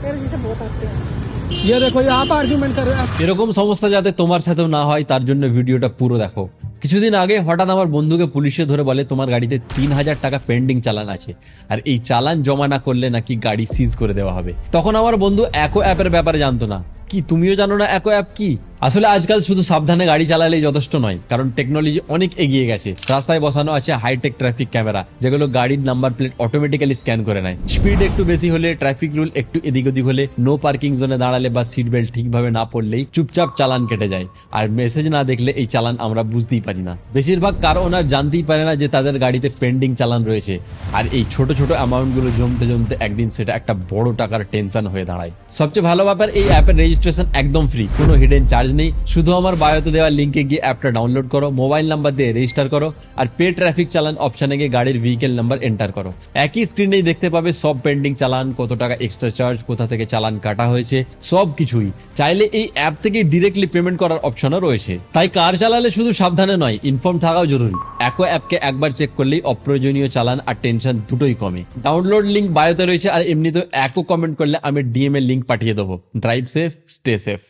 ये देखो ये आप आर्ग्यूमेंट कर रहे हो। এরকম সমস্যা যাতে তোমার সাথেও না হয় তার জন্য ভিডিওটা পুরো দেখো। কিছুদিন আগে হঠাৎ আমার বন্ধুকে পুলিশে ধরে বলে তোমার গাড়িতে 3,000 টাকা পেন্ডিং চালান আছে, আর এই চালান জমা না করলে নাকি গাড়ি সিজ করে দেওয়া হবে। তখন আমার বন্ধু অ্যাকো অ্যাপের ব্যাপারে জানতো না। কি তুমিও জানো না অ্যাকো অ্যাপ কি? আসলে আজকাল শুধু সাবধানে গাড়ি চালালেই যথেষ্ট নয়, কারণ টেকনোলজি অনেক এগিয়ে গেছে। রাস্তায় বসানো আছে হাইটেক ট্রাফিক ক্যামেরা, যেগুলো গাড়ির নাম্বার প্লেট অটোমেটিক্যালি স্ক্যান করে নেয়। স্পিড একটু বেশি হলে, ট্রাফিক রুল একটু এদিক ওদিক হলে, নো পার্কিং জোনে দাঁড়ালে বা সিট বেল্ট ঠিকভাবে না পড়লেই চুপচাপ চালান কেটে যায়। আর মেসেজ না দেখলে এই চালান আমরা বুঝতেই পারি না। বেশিরভাগ কার ওনার জানতেই পারে না যে তাদের গাড়িতে পেন্ডিং চালান রয়েছে। আর এই ছোট ছোট অ্যামাউন্ট গুলো জমতে জমতে একদিন সেটা একটা বড় টাকার টেনশন হয়ে দাঁড়ায়। সবচেয়ে ভালো ব্যাপার, এই অ্যাপের রেজিস্ট্রেশন একদম ফ্রি, কোনো হিডেন চার্জ নেই। শুধু আমার বায়োতে দেওয়া লিঙ্কে গিয়ে অ্যাপটা ডাউনলোড করো, মোবাইল নাম্বার দিয়ে রেজিস্টার করো, আর পে ট্রাফিক চালান অপশনে গিয়ে গাড়ির ভেহিকেল নাম্বার এন্টার করো। একই স্ক্রিনেই দেখতে পাবে সব পেন্ডিং চালান, কত টাকা এক্সট্রা চার্জ, কোথা থেকে চালান কাটা হয়েছে, সব কিছুই। চাইলে এই অ্যাপ থেকে ডিরেক্টলি পেমেন্ট করার অপশনও রয়েছে। তাই কার চালালে শুধু সাবধানে নয়, ইনফর্ম থাকাও জরুরি। অ্যাকো অ্যাপকে একবার চেক করলেই অপ্রয়োজনীয় চালান আর টেনশন দুটোই কমে। ডাউনলোড লিঙ্ক বায়োতে রয়েছে, আর এমনিতেও অ্যাকো কমেন্ট করলে আমি ডিএম এর লিঙ্ক পাঠিয়ে দেবো। Drive safe, stay safe.